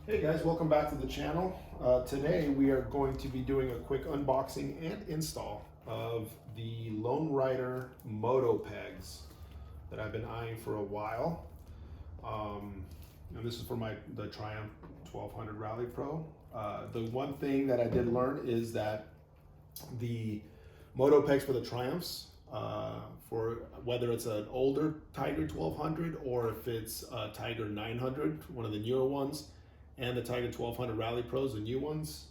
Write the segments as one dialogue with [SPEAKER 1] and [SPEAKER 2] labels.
[SPEAKER 1] Hey guys, welcome back to the channel. Today we are going to be doing a quick unboxing and install of the LoneRider MotoPegs that I've been eyeing for a while. And this is for the Triumph 1200 Rally Pro. The one thing that I did learn is that the MotoPegs for the Triumphs, for whether it's an older Tiger 1200 or if it's a Tiger 900, one of the newer ones, and the Tiger 1200 Rally Pros, the new ones,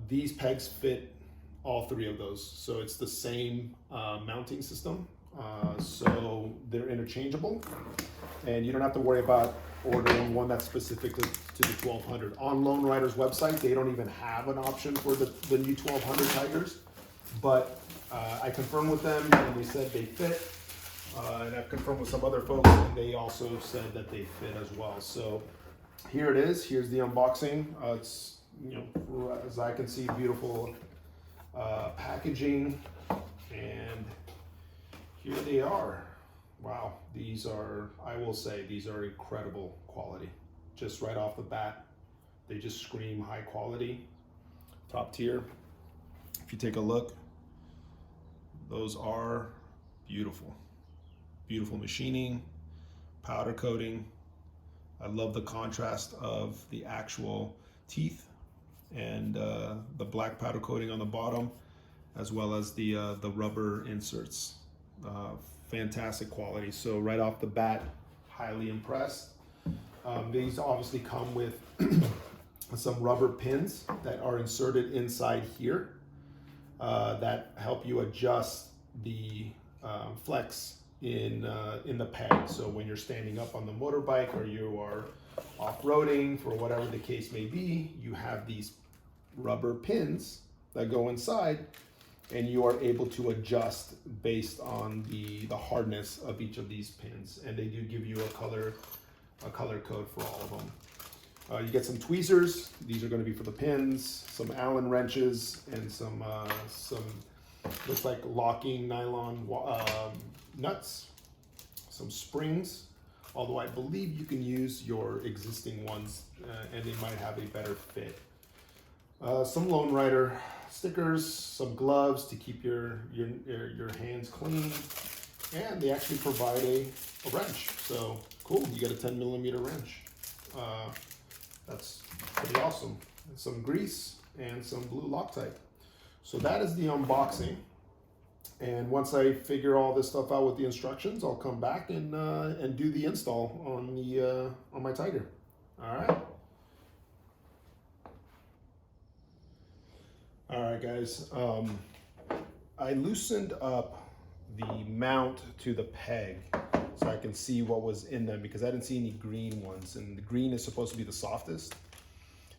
[SPEAKER 1] these pegs fit all three of those. So it's the same mounting system. So they're interchangeable, and you don't have to worry about ordering one that's specific to the 1200. On LoneRider's website, they don't even have an option for the new 1200 Tigers, but I confirmed with them and they said they fit. And I've confirmed with some other folks and they also said that they fit as well. So here it is. Here's the unboxing. It's, as I can see, beautiful packaging, and here they are. Wow, these are, I will say, these are incredible quality. Just right off the bat, they just scream high quality, top tier. If you take a look, those are beautiful. Beautiful machining, powder coating. I love the contrast of the actual teeth and the black powder coating on the bottom, as well as the rubber inserts. Fantastic quality. So right off the bat, highly impressed. These obviously come with some rubber pins that are inserted inside here that help you adjust the flex in the peg. So when you're standing up on the motorbike or you are off-roading, for whatever the case may be, you have these rubber pins that go inside, and you are able to adjust based on the hardness of each of these pins. And they do give you a color code for all of them. You get some tweezers. These are going to be for the pins, some Allen wrenches, and some looks like locking nylon nuts, some springs, although I believe you can use your existing ones and they might have a better fit. Some LoneRider stickers, some gloves to keep your hands clean, and they actually provide a wrench. So cool, you get a 10mm wrench. That's pretty awesome. And some grease and some blue Loctite. So that is the unboxing. And once I figure all this stuff out with the instructions, I'll come back and do the install on my Tiger. All right. All right, guys. I loosened up the mount to the peg so I can see what was in them, because I didn't see any green ones, and the green is supposed to be the softest.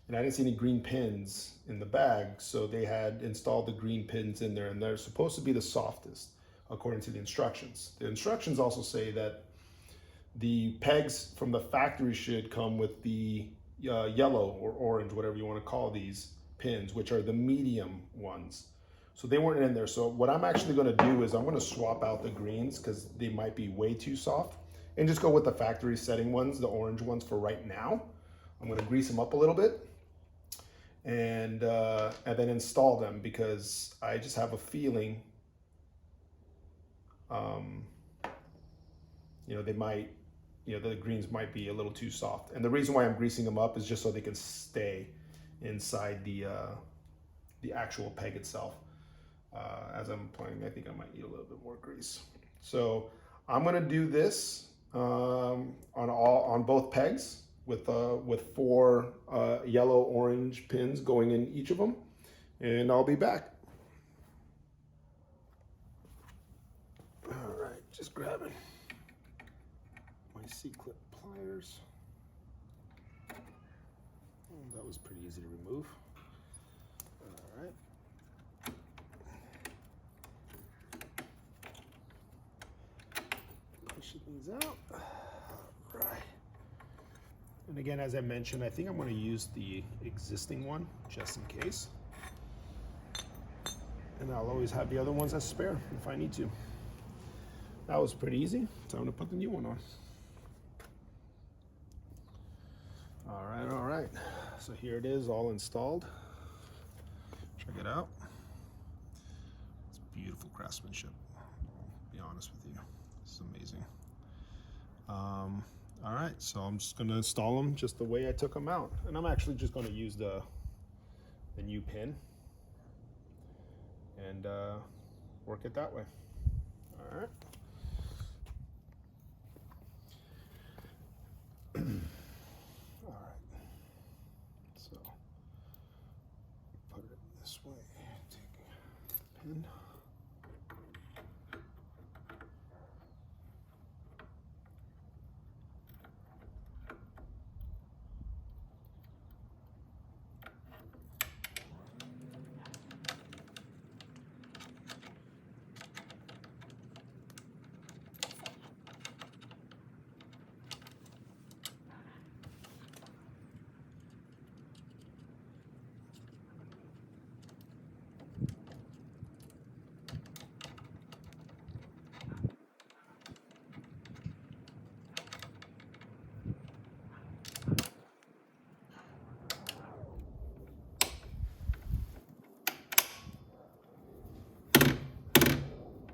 [SPEAKER 1] And I didn't see any green pins in the bag, so they had installed the green pins in there, and they're supposed to be the softest according to the instructions. The instructions also say that the pegs from the factory should come with the yellow or orange, whatever you want to call these pins, which are the medium ones. So they weren't in there. So what I'm actually going to do is I'm going to swap out the greens because they might be way too soft, and just go with the factory setting ones, the orange ones, for right now. I'm going to grease them up a little bit and then install them, because I just have a feeling they might, the greens might be a little too soft. And the reason why I'm greasing them up is just so they can stay inside the actual peg itself. As I'm playing, I think I might need a little bit more grease. So I'm gonna do this on both pegs with 4 yellow orange pins going in each of them, and I'll be back. All right, just grabbing my C-clip pliers. Oh, that was pretty easy to remove. All right. Pushing these out. All right. And again, as I mentioned, I think I'm going to use the existing one just in case. And I'll always have the other ones as spare if I need to. That was pretty easy. Time to put the new one on. All right. So here it is, all installed. Check it out. It's beautiful craftsmanship. I'll be honest with you, it's amazing. All right, so I'm just gonna install them just the way I took them out, and I'm actually just gonna use the new pin and work it that way. All right. All right. So put it this way. Take a pin.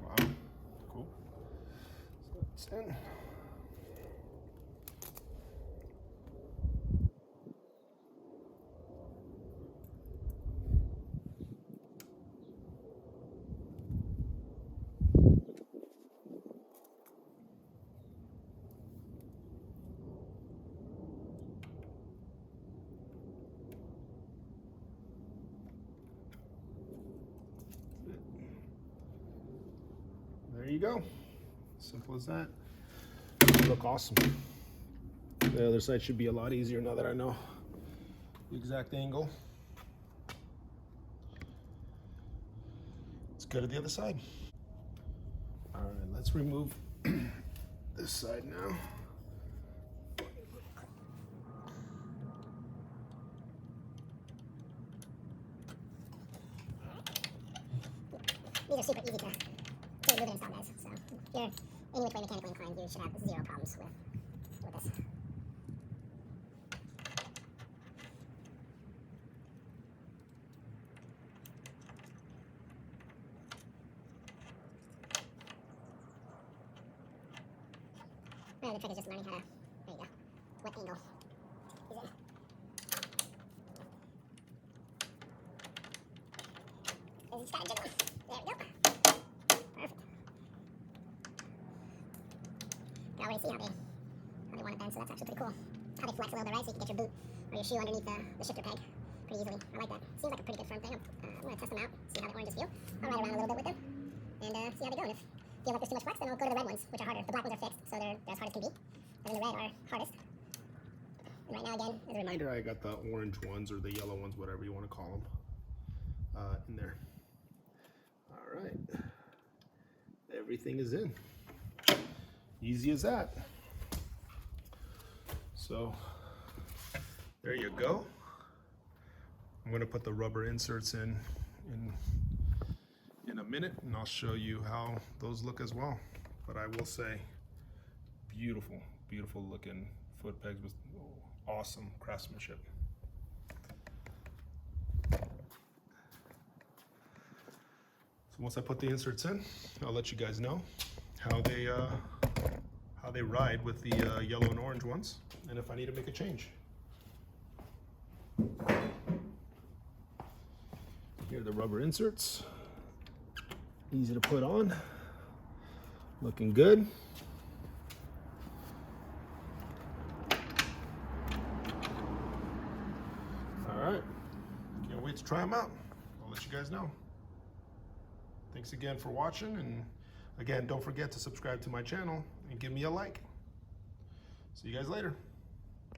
[SPEAKER 1] Wow, cool. So that's in. There you go. Simple as that. They look awesome. The other side should be a lot easier now that I know the exact angle. Let's go to the other side. All right, let's remove this side now.
[SPEAKER 2] These are super easy to remove and install, guys. So if you're any which way mechanically inclined, you should have zero problems with this. Really, the trick is just learning how to, there you go, what angle is in. It's got a jiggle. There we go. Perfect. You can already see how they want it bent, so that's actually pretty cool. How they flex a little bit, right? So you can get your boot or your shoe underneath the shifter peg pretty easily. I like that. Seems like a pretty good firm thing. I'm going to test them out, see how the oranges feel. I'll ride around a little bit with them and see how they go. And if feel like there's too much flex, then I'll go to the red ones, which are harder. The black ones are fixed, so they're as hard as can be. And then the red are hardest. And right now, again, as a reminder,
[SPEAKER 1] I got the orange ones or the yellow ones, whatever you want to call them, in there. All right. Everything is in. Easy as that. So there you go. I'm going to put the rubber inserts in a minute, and I'll show you how those look as well. But I will say, beautiful, beautiful looking foot pegs with awesome craftsmanship. So once I put the inserts in, I'll let you guys know how they ride with the yellow and orange ones, and if I need to make a change. Here are the rubber inserts. Easy to put on. Looking good. All right. Can't wait to try them out. I'll let you guys know. Thanks again for watching, and again, don't forget to subscribe to my channel and give me a like. See you guys later.